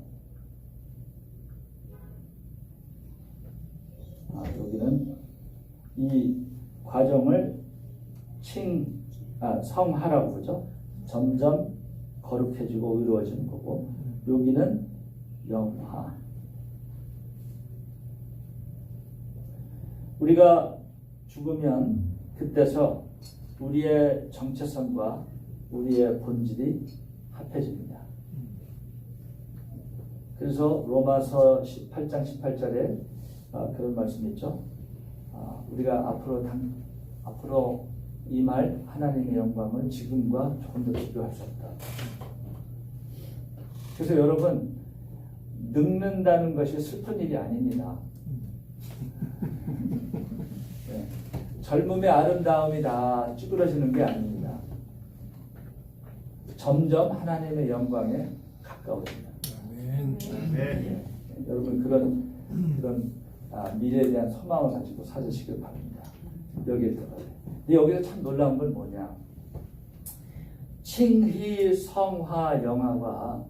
여기는 이 과정을 성하라고 그러죠. 점점 거룩해지고 의로워지는 거고, 여기는 영화. 우리가 죽으면 그때서 우리의 정체성과 우리의 본질이 합해집니다. 그래서 로마서 18장 18절에 그런 말씀이 있죠. 우리가 앞으로 임할 하나님의 영광을 지금과 조금 더 비교할 수 없다. 그래서 여러분, 늙는다는 것이 슬픈 일이 아닙니다. 네. 젊음의 아름다움이 다 찌그러지는 게 아닙니다. 점점 하나님의 영광에 가까워집니다. 네. 여러분 그런 미래에 대한 소망을 가지고 살으시길 바랍니다. 여기에 들어가요. 근데 여기서 참 놀라운 건 뭐냐? 칭희, 성화, 영화가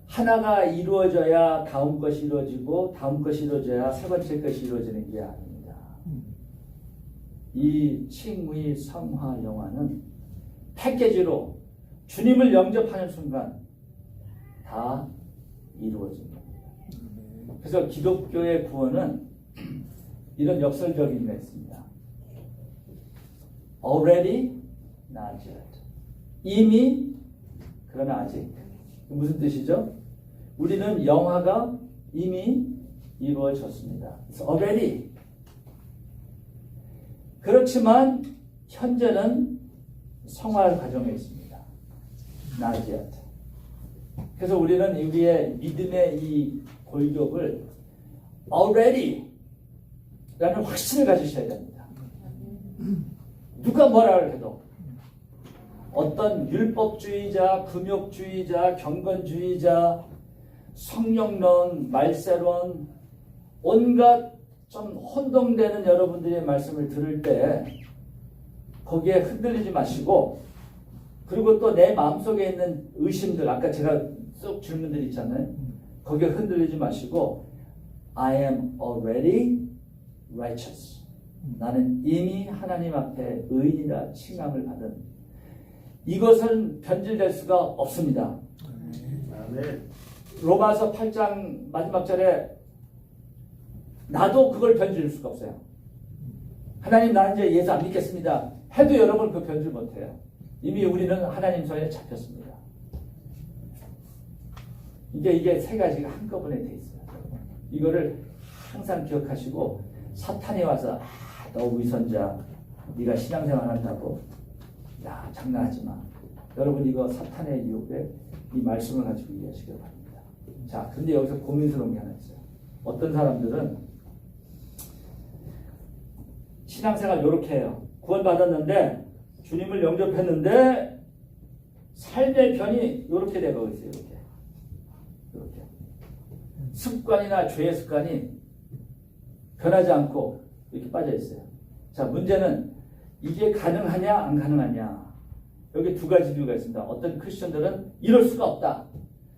하나가 이루어져야 다음 것이 이루어지고 다음 것이 이루어져야 세 번째 것이 이루어지는 게 아닙니다. 이 칭의, 성화, 영화는 패키지로 주님을 영접하는 순간 다 이루어집니다. 그래서 기독교의 구원은 이런 역설적인 의미가 있습니다. Already, not yet. 이미, 그러나 아직. 무슨 뜻이죠? 우리는 영화가 이미 이루어졌습니다. It's already. 그렇지만 현재는 성화 과정에 있습니다. Not yet. 그래서 우리는 우리의 믿음의 이 골격을 already 라는 확신을 가지셔야 됩니다. 누가 뭐라 해도 어떤 율법주의자, 금욕주의자, 경건주의자, 성령론, 말세론 온갖 좀 혼동되는 여러분들의 말씀을 들을 때 거기에 흔들리지 마시고, 그리고 또 내 마음속에 있는 의심들, 아까 제가 쏙 질문들 있잖아요. 거기에 흔들리지 마시고 I am already righteous. 나는 이미 하나님 앞에 의인이라 칭함을 받은, 이것은 변질될 수가 없습니다. 아멘. 로마서 8장 마지막 절에 나도 그걸 변질 수가 없어요. 하나님 나 이제 예수 안 믿겠습니다 해도 여러분 그 변질 못해요. 이미 우리는 하나님 손에 잡혔습니다. 이게 세 가지가 한꺼번에 돼 있어요. 이거를 항상 기억하시고, 사탄이 와서 너 위선자, 네가 신앙생활 한다고, 야 장난하지 마. 여러분 이거 사탄의 유혹에 이 말씀을 가지고 이해하시길 바랍니다. 자, 근데 여기서 고민스러운 게 하나 있어요. 어떤 사람들은 신앙생활 이렇게 해요. 구원받았는데 주님을 영접했는데 삶의 변이 이렇게 되고 있어요. 이렇게 습관이나 죄의 습관이 변하지 않고 이렇게 빠져 있어요. 자, 문제는 이게 가능하냐 안 가능하냐. 여기 두 가지 이유가 있습니다. 어떤 크리스천들은 이럴 수가 없다.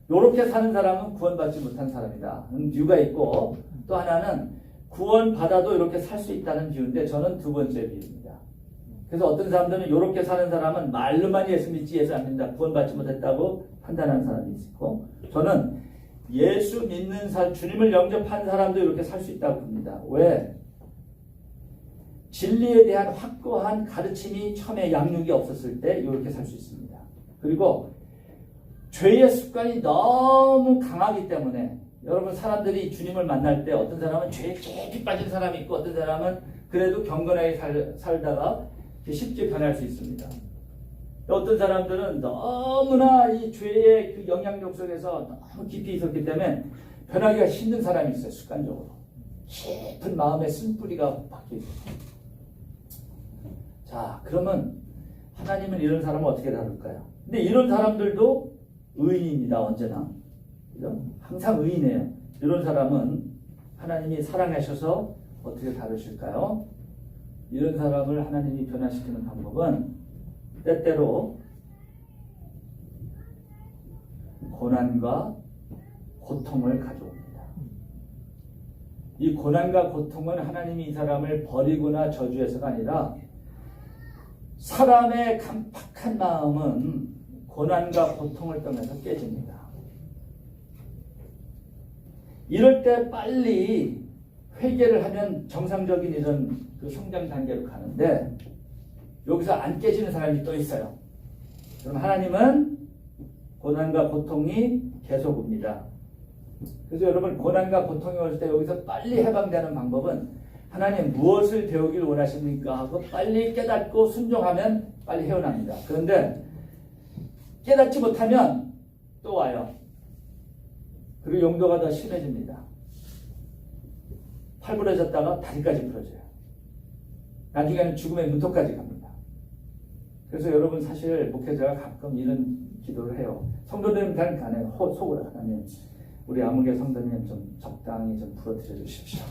이렇게 사는 사람은 구원받지 못한 사람이다. 이유가 있고, 또 하나는 구원받아도 이렇게 살 수 있다는 이유인데, 저는 두 번째 이유입니다. 그래서 어떤 사람들은 이렇게 사는 사람은 말로만 예수 믿지 예수 안 믿는다, 구원받지 못했다고 판단하는 사람이 있고, 저는 예수 믿는 주님을 영접한 사람도 이렇게 살 수 있다고 봅니다. 왜? 진리에 대한 확고한 가르침이 처음에 양육이 없었을 때 이렇게 살 수 있습니다. 그리고 죄의 습관이 너무 강하기 때문에, 여러분 사람들이 주님을 만날 때 어떤 사람은 죄에 깊이 빠진 사람이 있고, 어떤 사람은 그래도 경건하게 살다가 쉽게 변할 수 있습니다. 어떤 사람들은 너무나 이 죄의 그 영향력 속에서 너무 깊이 있었기 때문에 변하기가 힘든 사람이 있어요. 습관적으로 깊은 마음의 쓴뿌리가 박혀 있어요. 자, 그러면 하나님은 이런 사람을 어떻게 다룰까요? 근데 이런 사람들도 의인입니다. 언제나. 그죠? 항상 의인이에요. 이런 사람은 하나님이 사랑하셔서 어떻게 다루실까요? 이런 사람을 하나님이 변화시키는 방법은 때때로 고난과 고통을 가져옵니다. 이 고난과 고통은 하나님이 이 사람을 버리거나 저주해서가 아니라, 사람의 강팍한 마음은 고난과 고통을 통해서 깨집니다. 이럴 때 빨리 회개를 하면 정상적인 이런 그 성장 단계로 가는데, 여기서 안 깨지는 사람이 또 있어요. 그럼 하나님은 고난과 고통이 계속 옵니다. 그래서 여러분 고난과 고통이 올 때 여기서 빨리 해방되는 방법은 하나님 무엇을 배우길 원하십니까 하고 빨리 깨닫고 순종하면 빨리 헤어납니다. 그런데 깨닫지 못하면 또 와요. 그리고 용도가 더 심해집니다. 팔 부러졌다가 다리까지 부러져요. 나중에는 죽음의 문턱까지 갑니다. 그래서 여러분 사실 목회자가 가끔 이런 기도를 해요. 성도들한테는 가네요. 속으로 하나님 우리 아무개 성도님 좀 적당히 좀 부러뜨려 주십시오.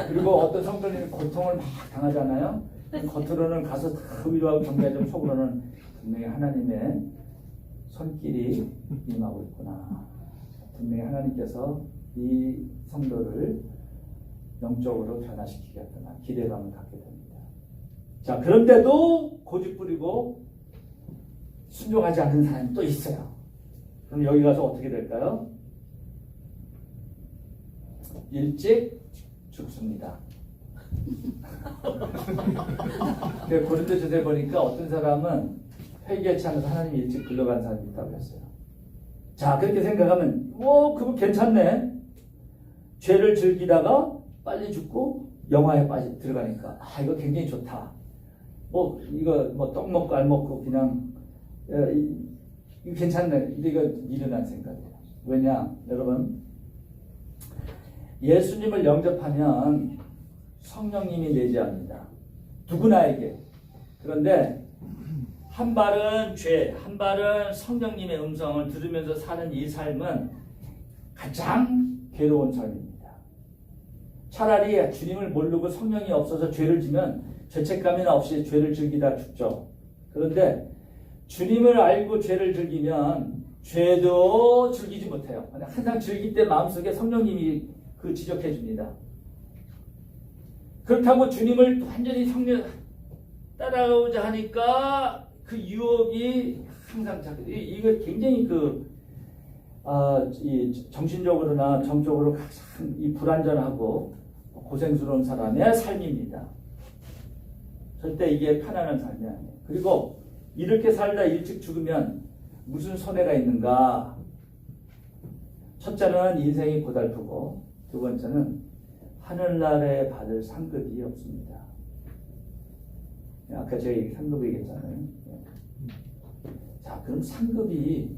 그리고 어떤 성도님이 고통을 막 당하잖아요. 겉으로는 가서 다 위로하고 격려하지만 속으로는 분명히 하나님의 손길이 임하고 있구나. 분명히 하나님께서 이 성도를 영적으로 변화시키겠구나. 기대감을 갖게 됩니다. 자, 그런데도 고집 부리고 순종하지 않는 사람이 또 있어요. 그럼 여기 가서 어떻게 될까요? 일찍 죽습니다. 고린도전서에 보니까 어떤 사람은 회개치 않아서 하나님 일찍 불러간 사람이 있다고 했어요. 자, 그렇게 생각하면 그거 괜찮네. 죄를 즐기다가 빨리 죽고 영화에 들어가니까 이거 굉장히 좋다. 이거 떡 먹고 알 먹고 그냥 이거 괜찮네. 근데 이거 미련한 생각이에요. 왜냐, 여러분 예수님을 영접하면 성령님이 내재합니다. 누구나에게. 그런데 한 발은 죄, 한 발은 성령님의 음성을 들으면서 사는 이 삶은 가장 괴로운 삶입니다. 차라리 주님을 모르고 성령이 없어서 죄를 지면 죄책감이나 없이 죄를 즐기다 죽죠. 그런데 주님을 알고 죄를 즐기면 죄도 즐기지 못해요. 항상 즐길 때 마음속에 성령님이 지적해 줍니다. 그렇다고 주님을 완전히 성령 따라오자 하니까 그 유혹이 항상 이거 굉장히 이 정신적으로나 정적으로 가장 이 불안전하고 고생스러운 사람의 삶입니다. 절대 이게 편안한 삶이 아니에요. 그리고 이렇게 살다 일찍 죽으면 무슨 손해가 있는가? 첫째는 인생이 고달프고 두 번째는 하늘나라에 받을 상급이 없습니다. 아까 제가 상급 얘기했잖아요. 자, 그럼 상급이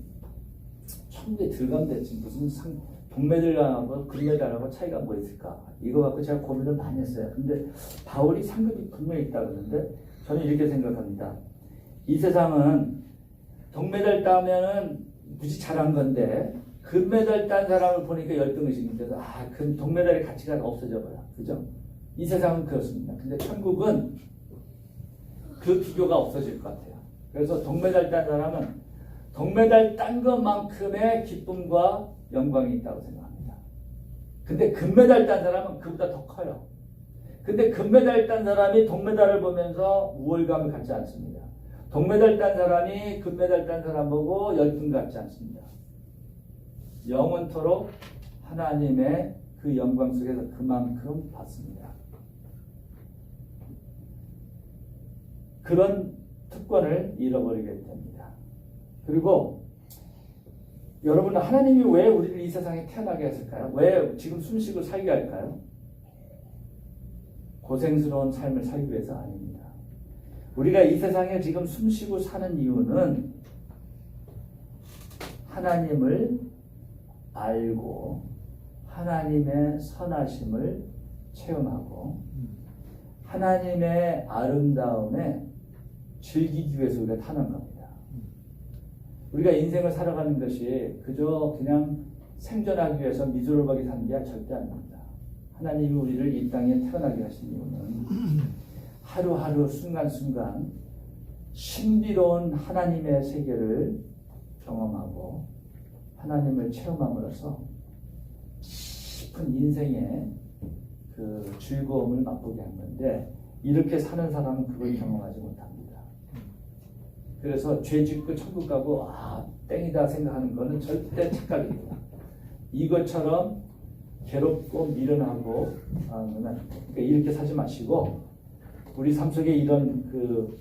천국에 들어가면 됐지 무슨 동메달하고 금메달하고 차이가 뭐 있을까? 이거 갖고 제가 고민을 많이 했어요. 근데 바울이 상급이 분명히 있다 그러는데 저는 이렇게 생각합니다. 이 세상은 동메달 따면은 무지 잘한 건데 금메달 딴 사람을 보니까 열등의식인데 그 동메달의 가치가 없어져 버려. 그죠? 이 세상은 그렇습니다. 근데 천국은 그 비교가 없어질 것 같아요. 그래서 동메달 딴 사람은 동메달 딴 것만큼의 기쁨과 영광이 있다고 생각합니다. 근데 금메달 딴 사람은 그보다 더 커요. 근데 금메달 딴 사람이 동메달을 보면서 우월감을 갖지 않습니다. 동메달 딴 사람이 금메달 딴 사람 보고 열등 갖지 않습니다. 영원토록 하나님의 그 영광 속에서 그만큼 받습니다. 그런 특권을 잃어버리게 됩니다. 그리고 여러분, 하나님이 왜 우리를 이 세상에 태어나게 했을까요? 왜 지금 숨쉬고 살게 할까요? 고생스러운 삶을 살기 위해서 아닙니다. 우리가 이 세상에 지금 숨쉬고 사는 이유는 하나님을 알고 하나님의 선하심을 체험하고 하나님의 아름다움에 즐기기 위해서 우리가 타는 겁니다. 우리가 인생을 살아가는 것이 그저 그냥 생존하기 위해서 미술을박이 사는 게 절대 아닙니다. 하나님이 우리를 이 땅에 태어나게 하신 이유는 하루하루 순간순간 신비로운 하나님의 세계를 경험하고 하나님을 체험함으로써 깊은 인생의 그 즐거움을 맛보게 한 건데 이렇게 사는 사람은 그걸 경험하지 못합니다. 그래서 죄 짓고 천국 가고 땡이다 생각하는 것은 절대 착각입니다. 이것처럼 괴롭고 미련하고 그러니까 이렇게 사지 마시고 우리 삶 속에 이런 그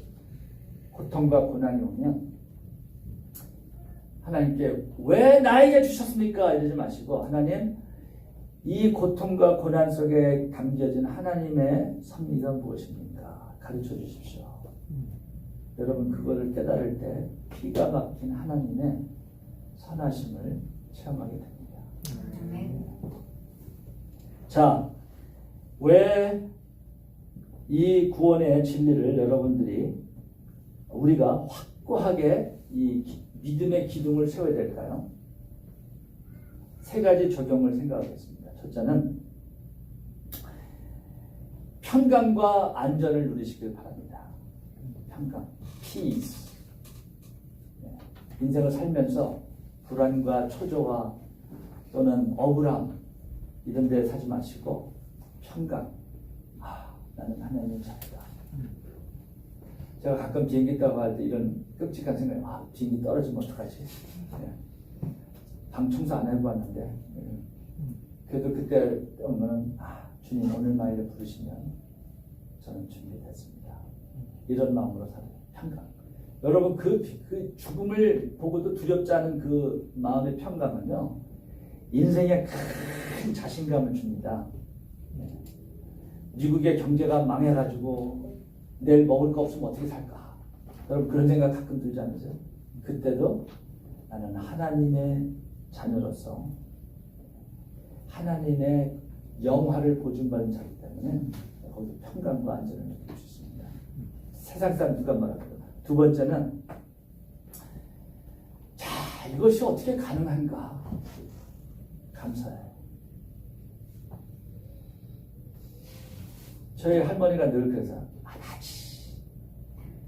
고통과 고난이 오면 하나님께 왜 나에게 주셨습니까? 이러지 마시고 하나님 이 고통과 고난 속에 담겨진 하나님의 섭리가 무엇입니까? 가르쳐 주십시오. 여러분 그거를 깨달을 때 피가 막힌 하나님의 선하심을 체험하게 됩니다. 자, 왜 이 구원의 진리를 여러분들이 우리가 확고하게 이 믿음의 기둥을 세워야 될까요? 세 가지 적용을 생각하겠습니다. 첫째는 평강과 안전을 누리시길 바랍니다. 평강, peace. 인생을 살면서 불안과 초조와 또는 억울함 이런 데 사지 마시고 평강. 나는 하나님의 자녀다. 제가 가끔 비행기 타고 할 때 이런 끔찍한 생각이 비행기 떨어지면 어떡하지? 방 청소 안 해봤는데 그래도 그때 오면은 주님 오늘만이라도 부르시면 저는 준비됐습니다. 이런 마음으로 살아요. 평강. 여러분 그 죽음을 보고도 두렵지 않은 그 마음의 평강은요 인생에 큰 자신감을 줍니다. 미국의 경제가 망해가지고 내일 먹을 거 없으면 어떻게 살까? 여러분 그런 생각 가끔 들지 않으세요? 그때도 나는 하나님의 자녀로서 하나님의 영화를 보증받은 자이기 때문에 거기서 평강과 안전을 느낄 수 있습니다. 세상 사람 누가 말하거든. 두 번째는 자 이것이 어떻게 가능한가? 감사해. 저희 할머니가 늘 그래서 아다지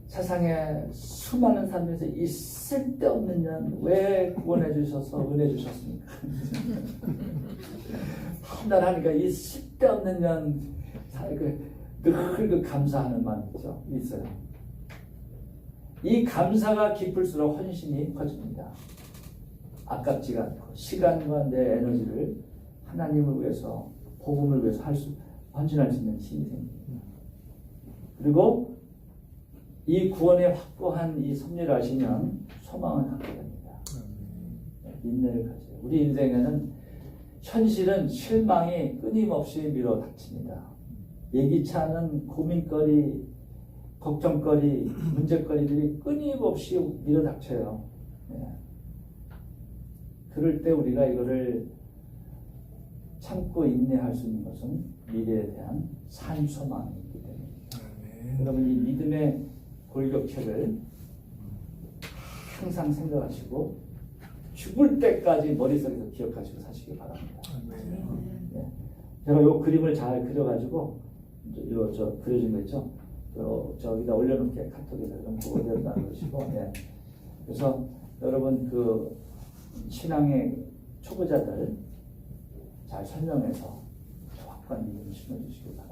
세상에 수많은 사람들에서 이 쓸데없는 년 왜 구원해 주셔서 은혜 주셨습니까? 한달 하니까 이 쓸데없는 년 늘 감사하는 마음이 있어요. 이 감사가 깊을수록 헌신이 커집니다. 아깝지가 않고 시간과 내 에너지를 하나님을 위해서 복음을 위해서 헌신할 수 있는 힘이 생깁니다. 그리고 이 구원의 확고한 이 섭리를 아시면 소망을 갖게 됩니다. 인내를 가져요. 우리 인생에는 현실은 실망이 끊임없이 밀어닥칩니다. 예기치 않은 고민거리, 걱정거리, 문제거리들이 끊임없이 밀어닥쳐요. 그럴 때 우리가 이거를 참고 인내할 수 있는 것은 미래에 대한 산소망이 있기 때문입니다. 여러분 이 믿음의 골격체를 항상 생각하시고 죽을 때까지 머릿속에서 기억하시고 사시기 바랍니다. 제가 이 그림을 잘 그려가지고 저 그려진 거 있죠? 저기다 올려놓을게. 카톡에다 좀 그대로 나누시고 그래서 여러분 그 신앙의 초보자들 잘 설명해서 확고한 믿음을 심어주시기 바랍니다.